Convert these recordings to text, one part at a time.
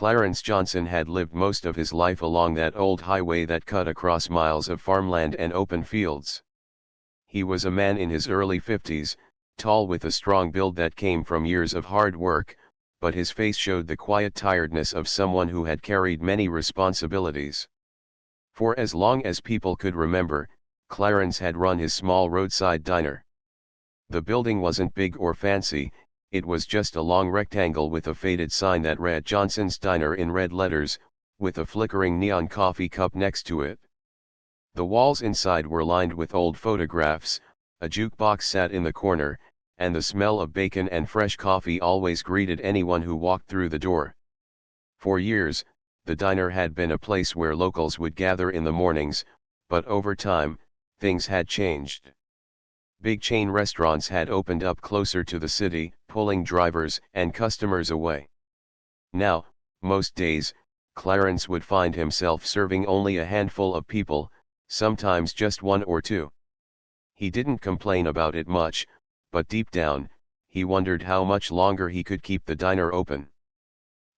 Clarence Johnson had lived most of his life along that old highway that cut across miles of farmland and open fields. He was a man in his early 50s, tall with a strong build that came from years of hard work, but his face showed the quiet tiredness of someone who had carried many responsibilities. For as long as people could remember, Clarence had run his small roadside diner. The building wasn't big or fancy, it was just a long rectangle with a faded sign that read Johnson's Diner in red letters, with a flickering neon coffee cup next to it. The walls inside were lined with old photographs, a jukebox sat in the corner, and the smell of bacon and fresh coffee always greeted anyone who walked through the door. For years, the diner had been a place where locals would gather in the mornings, but over time, things had changed. Big chain restaurants had opened up closer to the city, pulling drivers and customers away. Now, most days, Clarence would find himself serving only a handful of people, sometimes just one or two. He didn't complain about it much, but deep down, he wondered how much longer he could keep the diner open.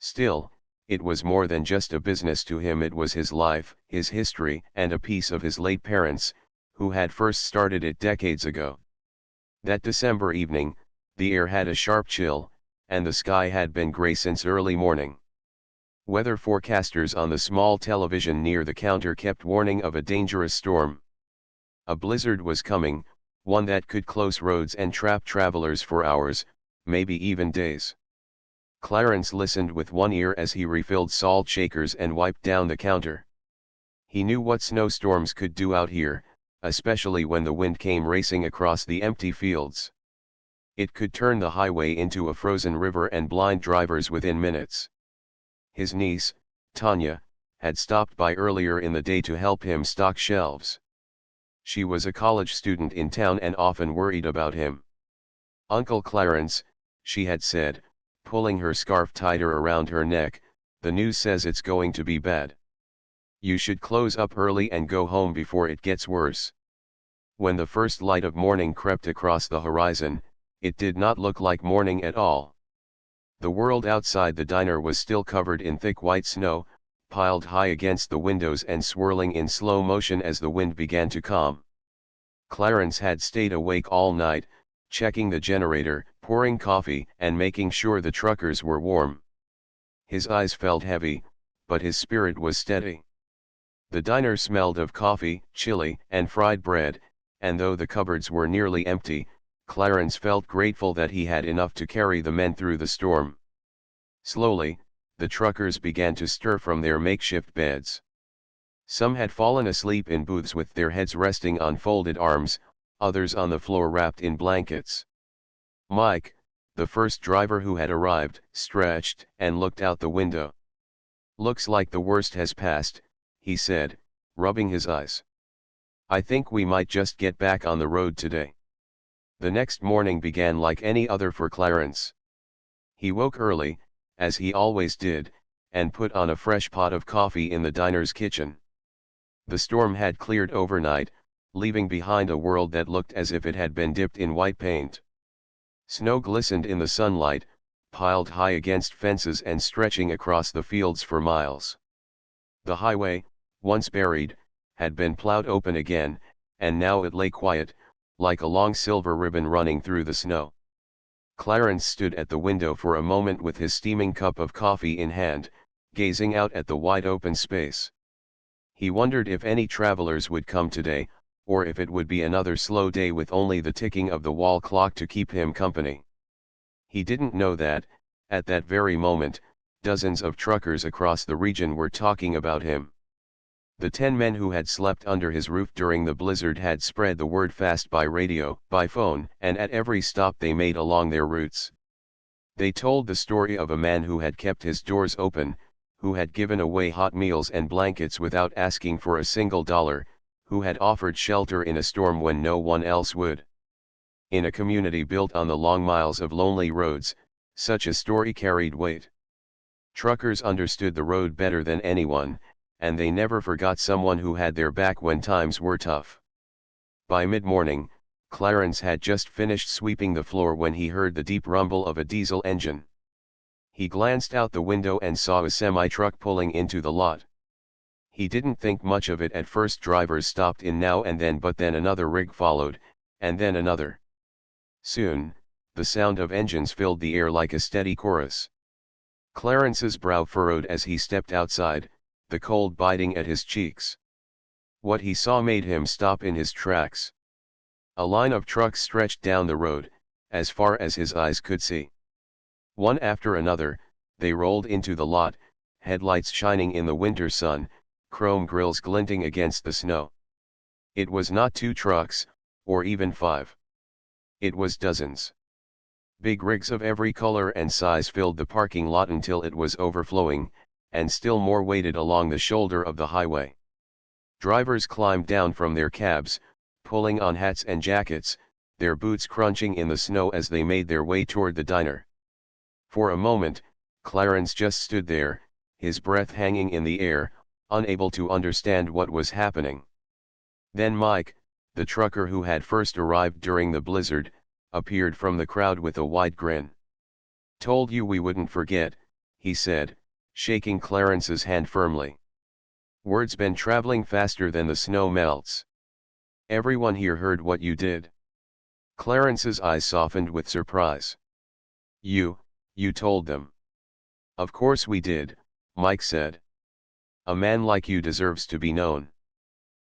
Still, it was more than just a business to him. It was his life, his history, and a piece of his late parents, who had first started it decades ago. That December evening, the air had a sharp chill, and the sky had been gray since early morning. Weather forecasters on the small television near the counter kept warning of a dangerous storm. A blizzard was coming, one that could close roads and trap travelers for hours, maybe even days. Clarence listened with one ear as he refilled salt shakers and wiped down the counter. He knew what snowstorms could do out here, especially when the wind came racing across the empty fields. It could turn the highway into a frozen river and blind drivers within minutes. His niece, Tanya, had stopped by earlier in the day to help him stock shelves. She was a college student in town and often worried about him. "Uncle Clarence," she had said, pulling her scarf tighter around her neck, "the news says it's going to be bad. You should close up early and go home before it gets worse." When the first light of morning crept across the horizon, it did not look like morning at all. The world outside the diner was still covered in thick white snow, piled high against the windows and swirling in slow motion as the wind began to calm. Clarence had stayed awake all night, checking the generator, pouring coffee, and making sure the truckers were warm. His eyes felt heavy, but his spirit was steady. The diner smelled of coffee, chili, and fried bread, and though the cupboards were nearly empty, Clarence felt grateful that he had enough to carry the men through the storm. Slowly, the truckers began to stir from their makeshift beds. Some had fallen asleep in booths with their heads resting on folded arms, others on the floor wrapped in blankets. Mike, the first driver who had arrived, stretched and looked out the window. "Looks like the worst has passed," he said, rubbing his eyes. "I think we might just get back on the road today." The next morning began like any other for Clarence. He woke early, as he always did, and put on a fresh pot of coffee in the diner's kitchen. The storm had cleared overnight, leaving behind a world that looked as if it had been dipped in white paint. Snow glistened in the sunlight, piled high against fences and stretching across the fields for miles. The highway, once buried, had been plowed open again, and now it lay quiet, like a long silver ribbon running through the snow. Clarence stood at the window for a moment with his steaming cup of coffee in hand, gazing out at the wide open space. He wondered if any travelers would come today, or if it would be another slow day with only the ticking of the wall clock to keep him company. He didn't know that, at that very moment, dozens of truckers across the region were talking about him. The 10 men who had slept under his roof during the blizzard had spread the word fast by radio, by phone, and at every stop they made along their routes. They told the story of a man who had kept his doors open, who had given away hot meals and blankets without asking for a single dollar, who had offered shelter in a storm when no one else would. In a community built on the long miles of lonely roads, such a story carried weight. Truckers understood the road better than anyone, and they never forgot someone who had their back when times were tough. By mid-morning, Clarence had just finished sweeping the floor when he heard the deep rumble of a diesel engine. He glanced out the window and saw a semi-truck pulling into the lot. He didn't think much of it at first. Drivers stopped in now and then, but then another rig followed, and then another. Soon, the sound of engines filled the air like a steady chorus. Clarence's brow furrowed as he stepped outside, the cold biting at his cheeks. What he saw made him stop in his tracks. A line of trucks stretched down the road, as far as his eyes could see. One after another, they rolled into the lot, headlights shining in the winter sun, chrome grills glinting against the snow. It was not 2 trucks, or even 5. It was dozens. Big rigs of every color and size filled the parking lot until it was overflowing, and still more waited along the shoulder of the highway. Drivers climbed down from their cabs, pulling on hats and jackets, their boots crunching in the snow as they made their way toward the diner. For a moment, Clarence just stood there, his breath hanging in the air, unable to understand what was happening. Then Mike, the trucker who had first arrived during the blizzard, appeared from the crowd with a wide grin. "Told you we wouldn't forget," he said, shaking Clarence's hand firmly. "Word's been traveling faster than the snow melts. Everyone here heard what you did." Clarence's eyes softened with surprise. You told them." "Of course we did," Mike said. "A man like you deserves to be known.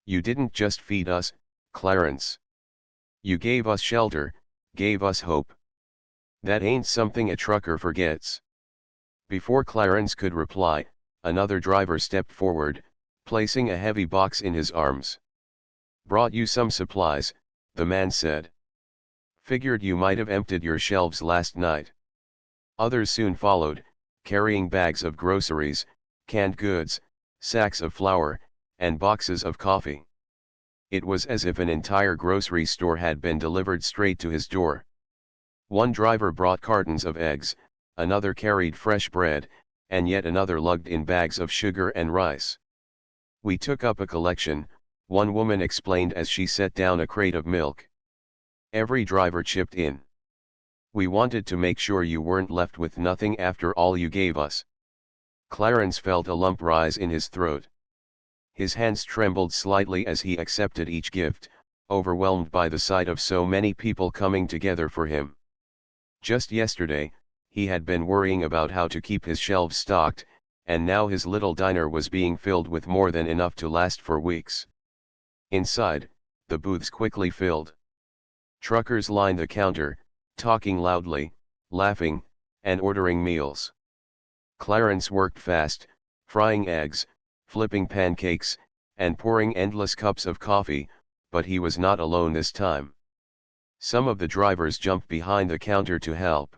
You didn't just feed us, Clarence. You gave us shelter, gave us hope. That ain't something a trucker forgets." Before Clarence could reply, another driver stepped forward, placing a heavy box in his arms. "Brought you some supplies," the man said. "Figured you might have emptied your shelves last night." Others soon followed, carrying bags of groceries, canned goods, sacks of flour, and boxes of coffee. It was as if an entire grocery store had been delivered straight to his door. One driver brought cartons of eggs, another carried fresh bread, and yet another lugged in bags of sugar and rice. "We took up a collection," one woman explained as she set down a crate of milk. Every driver chipped in. "We wanted to make sure you weren't left with nothing after all you gave us." Clarence felt a lump rise in his throat. His hands trembled slightly as he accepted each gift, overwhelmed by the sight of so many people coming together for him. Just yesterday, he had been worrying about how to keep his shelves stocked, and now his little diner was being filled with more than enough to last for weeks. Inside, the booths quickly filled. Truckers lined the counter, talking loudly, laughing, and ordering meals. Clarence worked fast, frying eggs, flipping pancakes, and pouring endless cups of coffee, but he was not alone this time. Some of the drivers jumped behind the counter to help.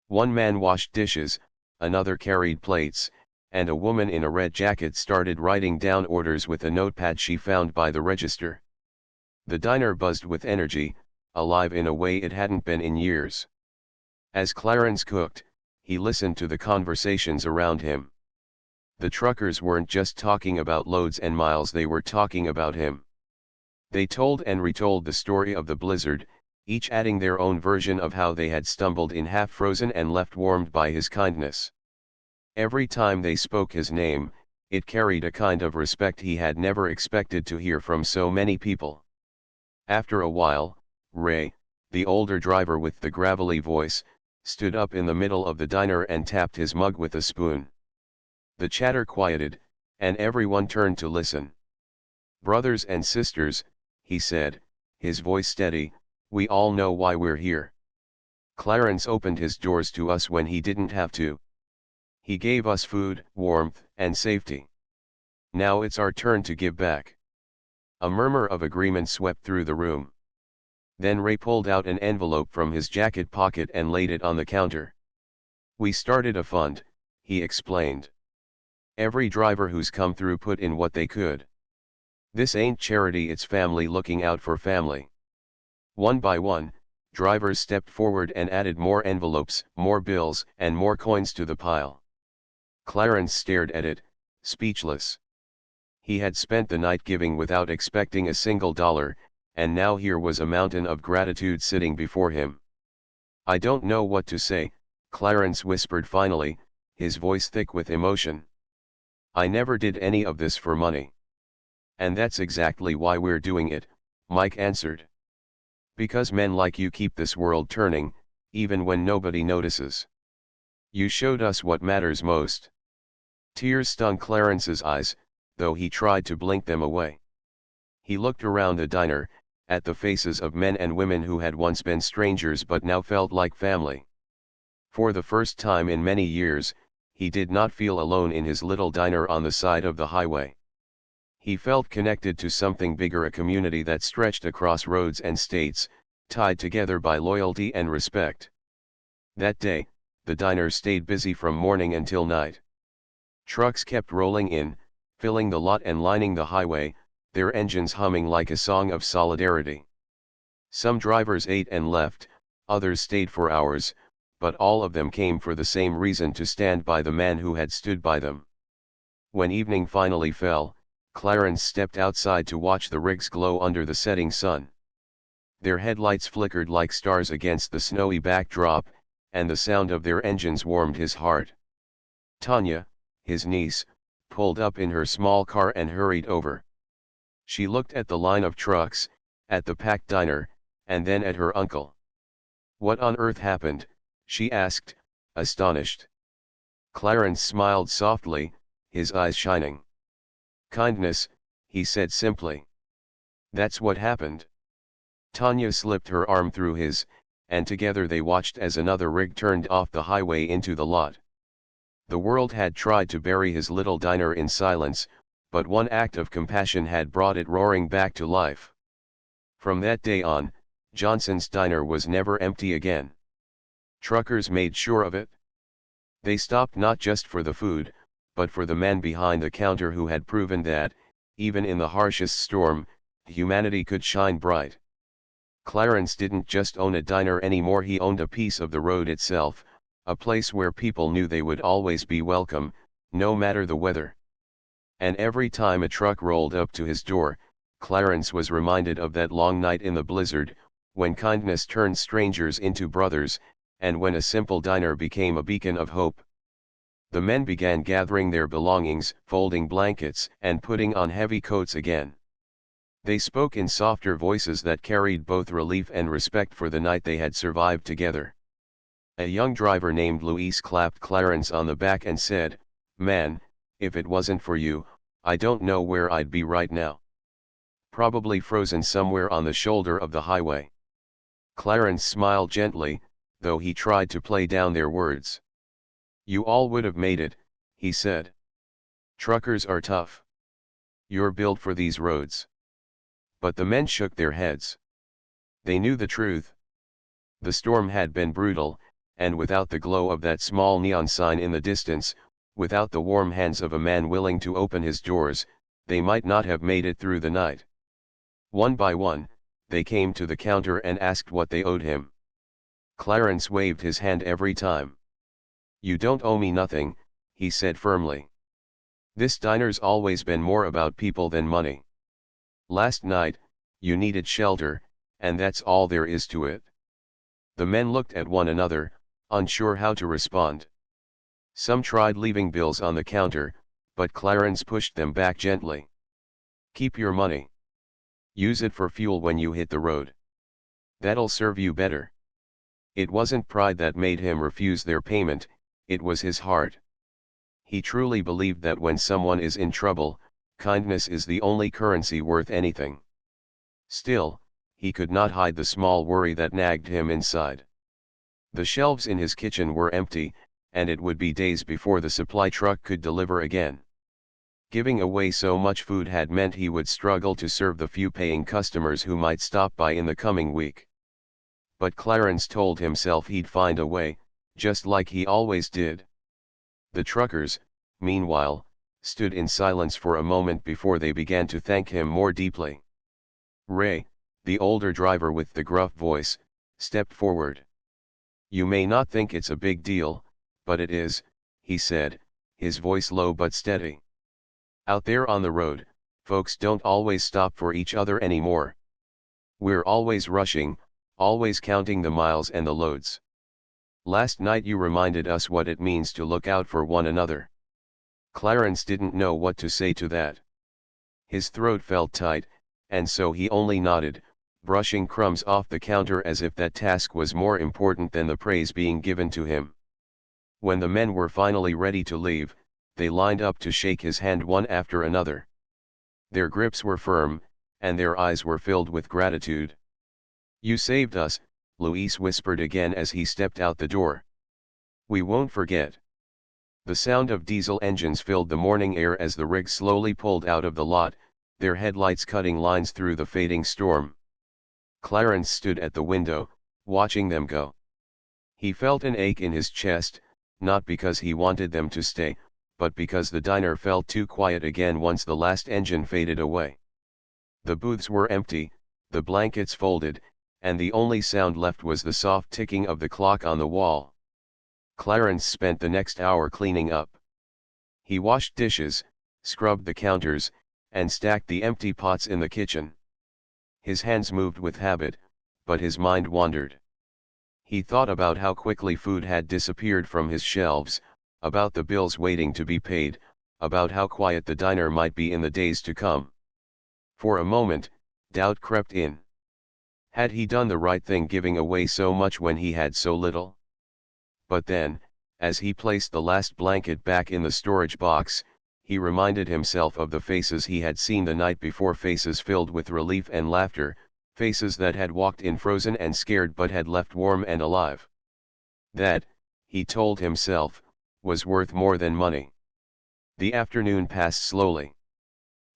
One man washed dishes, another carried plates, and a woman in a red jacket started writing down orders with a notepad she found by the register. The diner buzzed with energy, alive in a way it hadn't been in years. As Clarence cooked, he listened to the conversations around him. The truckers weren't just talking about loads and miles, they were talking about him. They told and retold the story of the blizzard, each adding their own version of how they had stumbled in half-frozen and left warmed by his kindness. Every time they spoke his name, it carried a kind of respect he had never expected to hear from so many people. After a while, Ray, the older driver with the gravelly voice, stood up in the middle of the diner and tapped his mug with a spoon. The chatter quieted, and everyone turned to listen. "Brothers and sisters," he said, his voice steady, "we all know why we're here. Clarence opened his doors to us when he didn't have to. He gave us food, warmth, and safety. Now it's our turn to give back." A murmur of agreement swept through the room. Then Ray pulled out an envelope from his jacket pocket and laid it on the counter. "We started a fund," he explained. "Every driver who's come through put in what they could. This ain't charity, it's family looking out for family." One by one, drivers stepped forward and added more envelopes, more bills, and more coins to the pile. Clarence stared at it, speechless. He had spent the night giving without expecting a single dollar, and now here was a mountain of gratitude sitting before him. "I don't know what to say," Clarence whispered finally, his voice thick with emotion. "I never did any of this for money. And that's exactly why we're doing it," Mike answered. "Because men like you keep this world turning, even when nobody notices. You showed us what matters most." Tears stung Clarence's eyes, though he tried to blink them away. He looked around the diner, at the faces of men and women who had once been strangers but now felt like family. For the first time in many years, he did not feel alone in his little diner on the side of the highway. He felt connected to something bigger, a community that stretched across roads and states, tied together by loyalty and respect. That day, the diner stayed busy from morning until night. Trucks kept rolling in, filling the lot and lining the highway, their engines humming like a song of solidarity. Some drivers ate and left, others stayed for hours, but all of them came for the same reason: to stand by the man who had stood by them. When evening finally fell, Clarence stepped outside to watch the rigs glow under the setting sun. Their headlights flickered like stars against the snowy backdrop, and the sound of their engines warmed his heart. Tanya, his niece, pulled up in her small car and hurried over. She looked at the line of trucks, at the packed diner, and then at her uncle. "What on earth happened?" she asked, astonished. Clarence smiled softly, his eyes shining. "Kindness," he said simply. "That's what happened." Tanya slipped her arm through his, and together they watched as another rig turned off the highway into the lot. The world had tried to bury his little diner in silence, but one act of compassion had brought it roaring back to life. From that day on, Johnson's diner was never empty again. Truckers made sure of it. They stopped not just for the food, but for the man behind the counter who had proven that, even in the harshest storm, humanity could shine bright. Clarence didn't just own a diner anymore, he owned a piece of the road itself, a place where people knew they would always be welcome, no matter the weather. And every time a truck rolled up to his door, Clarence was reminded of that long night in the blizzard, when kindness turned strangers into brothers, and when a simple diner became a beacon of hope. The men began gathering their belongings, folding blankets, and putting on heavy coats again. They spoke in softer voices that carried both relief and respect for the night they had survived together. A young driver named Luis clapped Clarence on the back and said, "Man, if it wasn't for you, I don't know where I'd be right now. Probably frozen somewhere on the shoulder of the highway." Clarence smiled gently, though he tried to play down their words. "You all would have made it," he said. "Truckers are tough. You're built for these roads." But the men shook their heads. They knew the truth. The storm had been brutal, and without the glow of that small neon sign in the distance, without the warm hands of a man willing to open his doors, they might not have made it through the night. One by one, they came to the counter and asked what they owed him. Clarence waved his hand every time. "You don't owe me nothing," he said firmly. "This diner's always been more about people than money. Last night, you needed shelter, and that's all there is to it." The men looked at one another, unsure how to respond. Some tried leaving bills on the counter, but Clarence pushed them back gently. "Keep your money. Use it for fuel when you hit the road. That'll serve you better." It wasn't pride that made him refuse their payment, it was his heart. He truly believed that when someone is in trouble, kindness is the only currency worth anything. Still, he could not hide the small worry that nagged him inside. The shelves in his kitchen were empty, and it would be days before the supply truck could deliver again. Giving away so much food had meant he would struggle to serve the few paying customers who might stop by in the coming week. But Clarence told himself he'd find a way, just like he always did. The truckers, meanwhile, stood in silence for a moment before they began to thank him more deeply. Ray, the older driver with the gruff voice, stepped forward. "You may not think it's a big deal, but it is," he said, his voice low but steady. "Out there on the road, folks don't always stop for each other anymore. We're always rushing, always counting the miles and the loads. Last night you reminded us what it means to look out for one another. Clarence didn't know what to say to that. His throat felt tight, and so he only nodded, brushing crumbs off the counter as if that task was more important than the praise being given to him. When the men were finally ready to leave, they lined up to shake his hand one after another. Their grips were firm, and their eyes were filled with gratitude. "You saved us," Luis whispered again as he stepped out the door. "We won't forget." The sound of diesel engines filled the morning air as the rig slowly pulled out of the lot, their headlights cutting lines through the fading storm. Clarence stood at the window, watching them go. He felt an ache in his chest, not because he wanted them to stay, but because the diner felt too quiet again once the last engine faded away. The booths were empty, the blankets folded, and the only sound left was the soft ticking of the clock on the wall. Clarence spent the next hour cleaning up. He washed dishes, scrubbed the counters, and stacked the empty pots in the kitchen. His hands moved with habit, but his mind wandered. He thought about how quickly food had disappeared from his shelves, about the bills waiting to be paid, about how quiet the diner might be in the days to come. For a moment, doubt crept in. Had he done the right thing giving away so much when he had so little? But then, as he placed the last blanket back in the storage box, he reminded himself of the faces he had seen the night before, faces filled with relief and laughter, faces that had walked in frozen and scared but had left warm and alive. That, he told himself, was worth more than money. The afternoon passed slowly.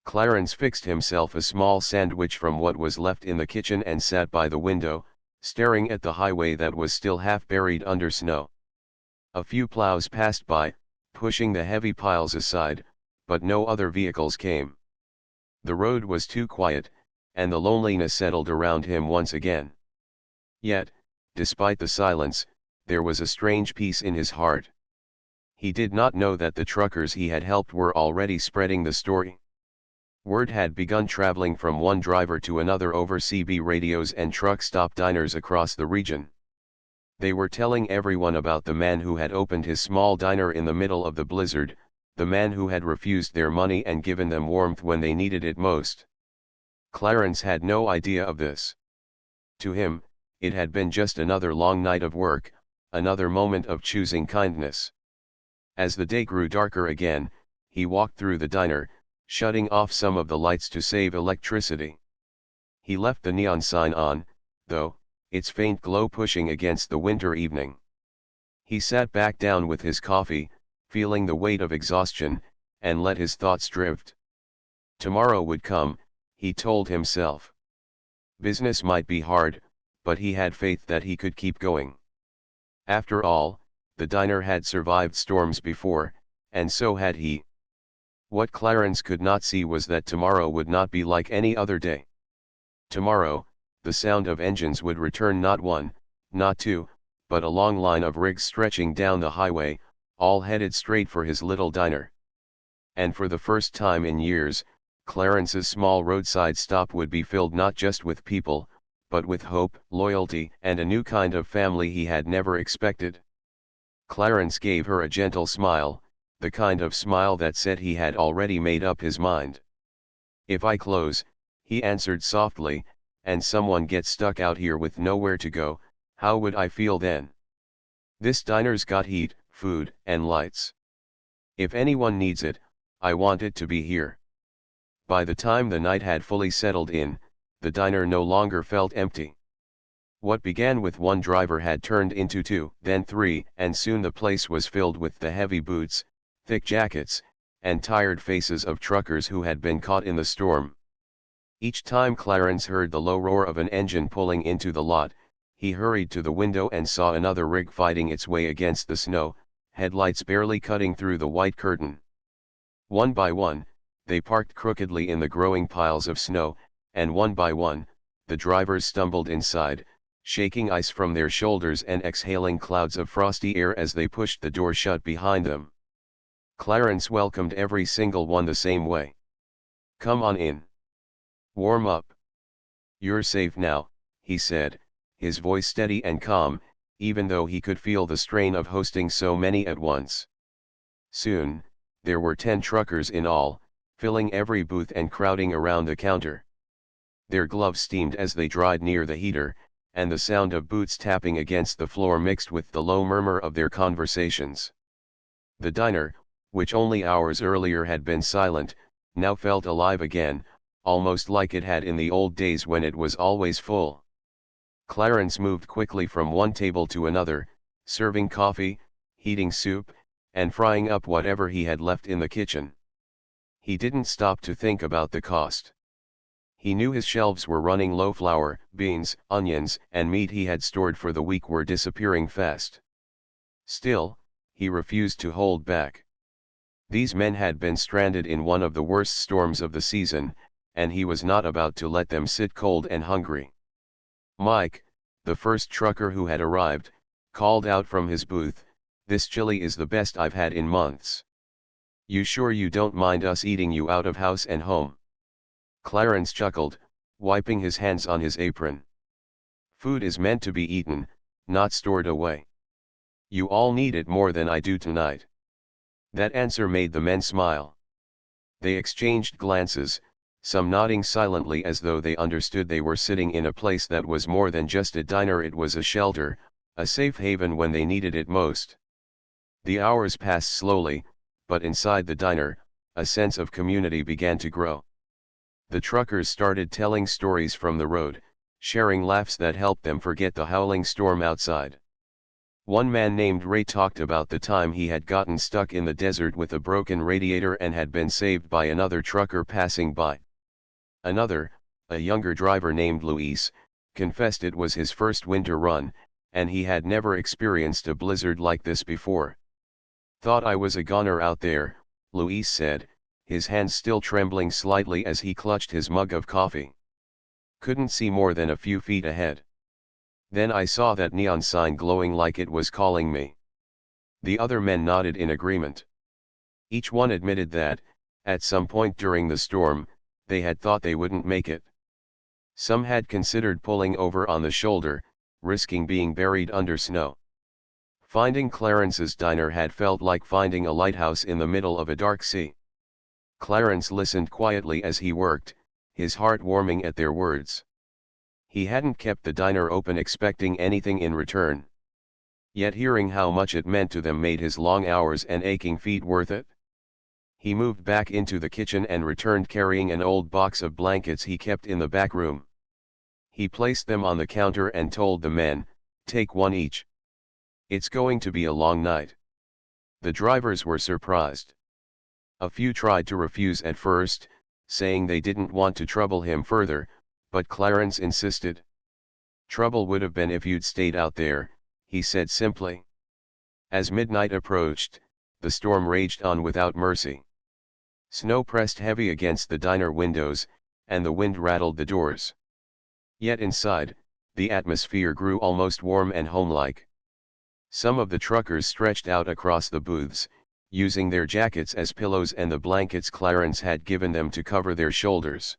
Clarence fixed himself a small sandwich from what was left in the kitchen and sat by the window, staring at the highway that was still half buried under snow. A few plows passed by, pushing the heavy piles aside, but no other vehicles came. The road was too quiet, and the loneliness settled around him once again. Yet, despite the silence, there was a strange peace in his heart. He did not know that the truckers he had helped were already spreading the story. Word had begun traveling from one driver to another over CB radios and truck stop diners across the region. They were telling everyone about the man who had opened his small diner in the middle of the blizzard, the man who had refused their money and given them warmth when they needed it most. Clarence had no idea of this. To him, it had been just another long night of work, another moment of choosing kindness. As the day grew darker again, he walked through the diner, shutting off some of the lights to save electricity. He left the neon sign on, though, its faint glow pushing against the winter evening. He sat back down with his coffee, feeling the weight of exhaustion, and let his thoughts drift. Tomorrow would come, he told himself. Business might be hard, but he had faith that he could keep going. After all, the diner had survived storms before, and so had he. What Clarence could not see was that tomorrow would not be like any other day. Tomorrow, the sound of engines would return, not one, not two, but a long line of rigs stretching down the highway, all headed straight for his little diner. And for the first time in years, Clarence's small roadside stop would be filled not just with people, but with hope, loyalty, and a new kind of family he had never expected. Clarence gave her a gentle smile, the kind of smile that said he had already made up his mind. "If I close," he answered softly, "and someone gets stuck out here with nowhere to go, how would I feel then? This diner's got heat, food, and lights. If anyone needs it, I want it to be here." By the time the night had fully settled in, the diner no longer felt empty. What began with one driver had turned into two, then three, and soon the place was filled with the heavy boots, thick jackets, and tired faces of truckers who had been caught in the storm. Each time Clarence heard the low roar of an engine pulling into the lot, he hurried to the window and saw another rig fighting its way against the snow, headlights barely cutting through the white curtain. One by one, they parked crookedly in the growing piles of snow, and one by one, the drivers stumbled inside, shaking ice from their shoulders and exhaling clouds of frosty air as they pushed the door shut behind them. Clarence welcomed every single one the same way. "Come on in. Warm up. You're safe now," he said, his voice steady and calm, even though he could feel the strain of hosting so many at once. Soon, there were 10 truckers in all, filling every booth and crowding around the counter. Their gloves steamed as they dried near the heater, and the sound of boots tapping against the floor mixed with the low murmur of their conversations. The diner, which only hours earlier had been silent, now felt alive again, almost like it had in the old days when it was always full. Clarence moved quickly from one table to another, serving coffee, heating soup, and frying up whatever he had left in the kitchen. He didn't stop to think about the cost. He knew his shelves were running low. Flour, beans, onions, and meat he had stored for the week were disappearing fast. Still, he refused to hold back. These men had been stranded in one of the worst storms of the season, and he was not about to let them sit cold and hungry. Mike, the first trucker who had arrived, called out from his booth, "This chili is the best I've had in months. You sure you don't mind us eating you out of house and home?" Clarence chuckled, wiping his hands on his apron. "Food is meant to be eaten, not stored away. You all need it more than I do tonight." That answer made the men smile. They exchanged glances, some nodding silently as though they understood they were sitting in a place that was more than just a diner. It was a shelter, a safe haven when they needed it most. The hours passed slowly, but inside the diner, a sense of community began to grow. The truckers started telling stories from the road, sharing laughs that helped them forget the howling storm outside. One man named Ray talked about the time he had gotten stuck in the desert with a broken radiator and had been saved by another trucker passing by. Another, a younger driver named Luis, confessed it was his first winter run, and he had never experienced a blizzard like this before. "Thought I was a goner out there," Luis said, his hands still trembling slightly as he clutched his mug of coffee. "Couldn't see more than a few feet ahead. Then I saw that neon sign glowing like it was calling me." The other men nodded in agreement. Each one admitted that, at some point during the storm, they had thought they wouldn't make it. Some had considered pulling over on the shoulder, risking being buried under snow. Finding Clarence's diner had felt like finding a lighthouse in the middle of a dark sea. Clarence listened quietly as he worked, his heart warming at their words. He hadn't kept the diner open expecting anything in return. Yet hearing how much it meant to them made his long hours and aching feet worth it. He moved back into the kitchen and returned carrying an old box of blankets he kept in the back room. He placed them on the counter and told the men, "Take one each. It's going to be a long night." The drivers were surprised. A few tried to refuse at first, saying they didn't want to trouble him further, but Clarence insisted. "Trouble would have been if you'd stayed out there," he said simply. As midnight approached, the storm raged on without mercy. Snow pressed heavy against the diner windows, and the wind rattled the doors. Yet inside, the atmosphere grew almost warm and homelike. Some of the truckers stretched out across the booths, using their jackets as pillows and the blankets Clarence had given them to cover their shoulders.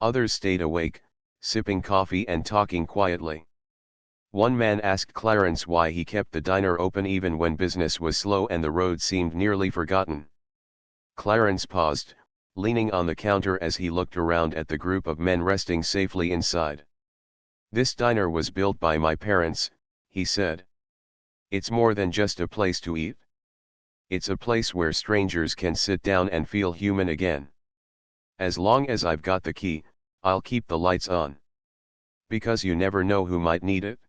Others stayed awake, sipping coffee and talking quietly. One man asked Clarence why he kept the diner open even when business was slow and the road seemed nearly forgotten. Clarence paused, leaning on the counter as he looked around at the group of men resting safely inside. "This diner was built by my parents," he said. "It's more than just a place to eat. It's a place where strangers can sit down and feel human again. As long as I've got the key, I'll keep the lights on. Because you never know who might need it."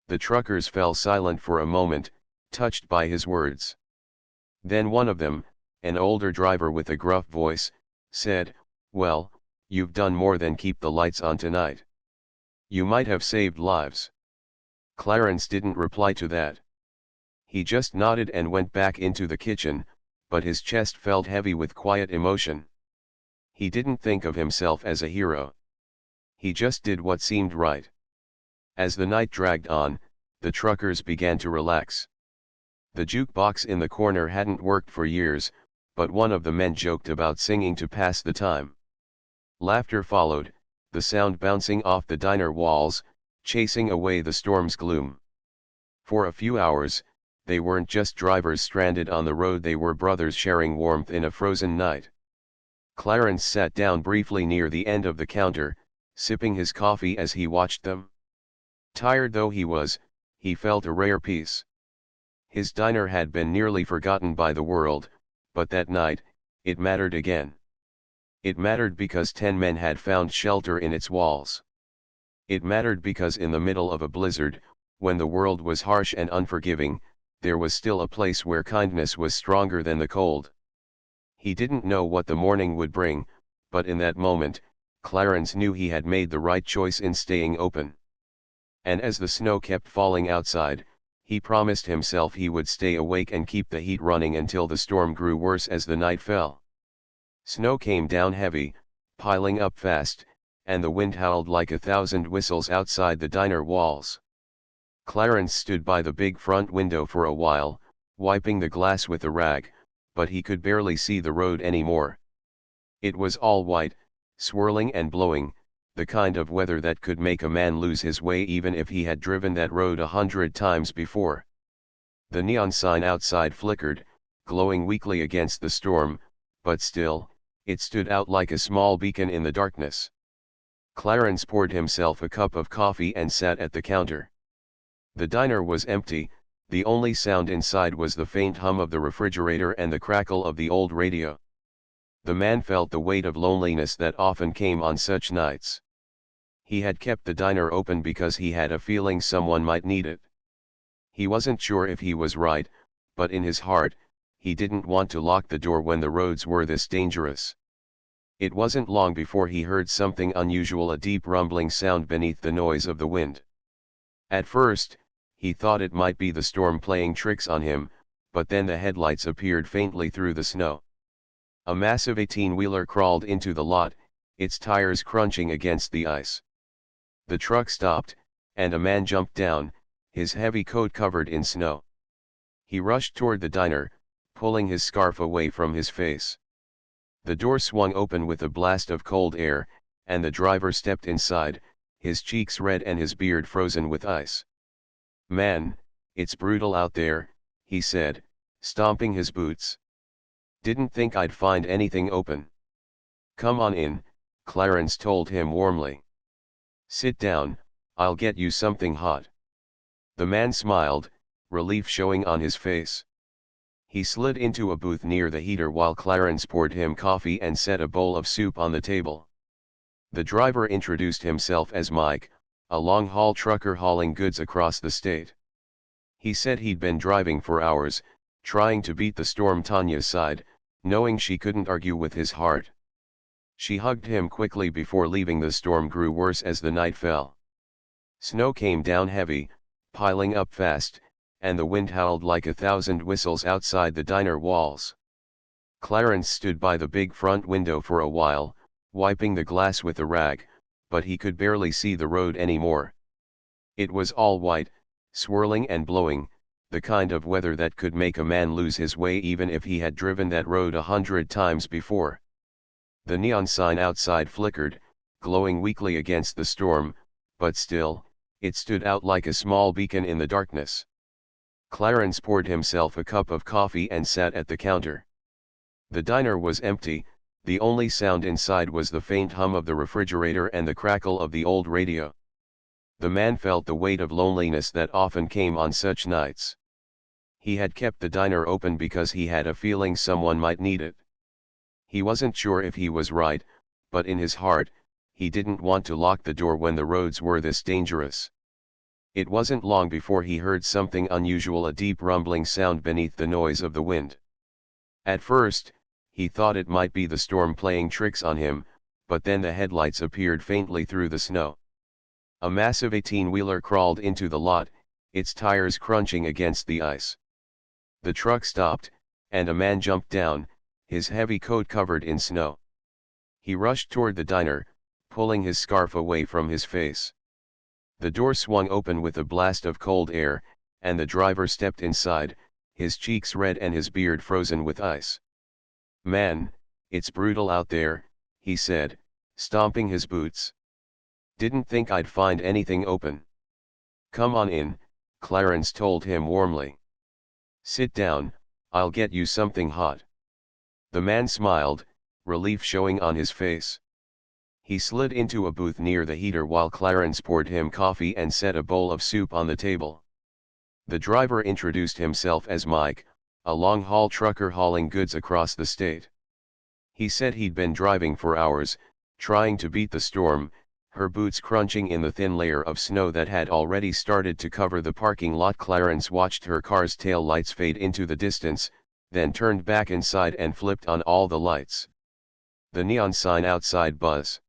The truckers fell silent for a moment, touched by his words. Then one of them, an older driver with a gruff voice, said, "Well, you've done more than keep the lights on tonight. You might have saved lives." Clarence didn't reply to that. He just nodded and went back into the kitchen, but his chest felt heavy with quiet emotion. He didn't think of himself as a hero. He just did what seemed right. As the night dragged on, the truckers began to relax. The jukebox in the corner hadn't worked for years, but one of the men joked about singing to pass the time. Laughter followed, the sound bouncing off the diner walls, chasing away the storm's gloom. For a few hours, they weren't just drivers stranded on the road, they were brothers sharing warmth in a frozen night. Clarence sat down briefly near the end of the counter, sipping his coffee as he watched them. Tired though he was, he felt a rare peace. His diner had been nearly forgotten by the world, but that night, it mattered again. It mattered because 10 men had found shelter in its walls. It mattered because in the middle of a blizzard, when the world was harsh and unforgiving, there was still a place where kindness was stronger than the cold. He didn't know what the morning would bring, but in that moment, Clarence knew he had made the right choice in staying open. And as the snow kept falling outside, he promised himself he would stay awake and keep the heat running until the storm grew worse as the night fell. Snow came down heavy, piling up fast, and the wind howled like 1,000 whistles outside the diner walls. Clarence stood by the big front window for a while, wiping the glass with a rag, but he could barely see the road anymore. It was all white, swirling and blowing, the kind of weather that could make a man lose his way even if he had driven that road 100 times before. The neon sign outside flickered, glowing weakly against the storm, but still, it stood out like a small beacon in the darkness. Clarence poured himself a cup of coffee and sat at the counter. The diner was empty, the only sound inside was the faint hum of the refrigerator and the crackle of the old radio. The man felt the weight of loneliness that often came on such nights. He had kept the diner open because he had a feeling someone might need it. He wasn't sure if he was right, but in his heart, he didn't want to lock the door when the roads were this dangerous. It wasn't long before he heard something unusual, a deep rumbling sound beneath the noise of the wind. At first, he thought it might be the storm playing tricks on him, but then the headlights appeared faintly through the snow. A massive 18-wheeler crawled into the lot, its tires crunching against the ice. The truck stopped, and a man jumped down, his heavy coat covered in snow. He rushed toward the diner, pulling his scarf away from his face. The door swung open with a blast of cold air, and the driver stepped inside, his cheeks red and his beard frozen with ice. "Man, it's brutal out there," he said, stomping his boots. "Didn't think I'd find anything open." "Come on in," Clarence told him warmly. "Sit down, I'll get you something hot." The man smiled, relief showing on his face. He slid into a booth near the heater while Clarence poured him coffee and set a bowl of soup on the table. The driver introduced himself as Mike, a long-haul trucker hauling goods across the state. He said he'd been driving for hours, trying to beat the storm. Tanya sighed, knowing she couldn't argue with his heart. She hugged him quickly before leaving. The storm grew worse as the night fell. Snow came down heavy, piling up fast, and the wind howled like 1,000 whistles outside the diner walls. Clarence stood by the big front window for a while, wiping the glass with a rag, but he could barely see the road anymore. It was all white, swirling and blowing, the kind of weather that could make a man lose his way even if he had driven that road 100 times before. The neon sign outside flickered, glowing weakly against the storm, but still, it stood out like a small beacon in the darkness. Clarence poured himself a cup of coffee and sat at the counter. The diner was empty, the only sound inside was the faint hum of the refrigerator and the crackle of the old radio. The man felt the weight of loneliness that often came on such nights. He had kept the diner open because he had a feeling someone might need it. He wasn't sure if he was right, but in his heart, he didn't want to lock the door when the roads were this dangerous. It wasn't long before he heard something unusual, a deep rumbling sound beneath the noise of the wind. At first, he thought it might be the storm playing tricks on him, but then the headlights appeared faintly through the snow. A massive 18-wheeler crawled into the lot, its tires crunching against the ice. The truck stopped, and a man jumped down, his heavy coat covered in snow. He rushed toward the diner, pulling his scarf away from his face. The door swung open with a blast of cold air, and the driver stepped inside, his cheeks red and his beard frozen with ice. "Man, it's brutal out there," he said, stomping his boots. "Didn't think I'd find anything open." "Come on in," Clarence told him warmly. "Sit down, I'll get you something hot." The man smiled, relief showing on his face. He slid into a booth near the heater while Clarence poured him coffee and set a bowl of soup on the table. The driver introduced himself as Mike, a long-haul trucker hauling goods across the state. He said he'd been driving for hours, trying to beat the storm, her boots crunching in the thin layer of snow that had already started to cover the parking lot. Clarence watched her car's tail lights fade into the distance, then turned back inside and flipped on all the lights. The neon sign outside buzzed.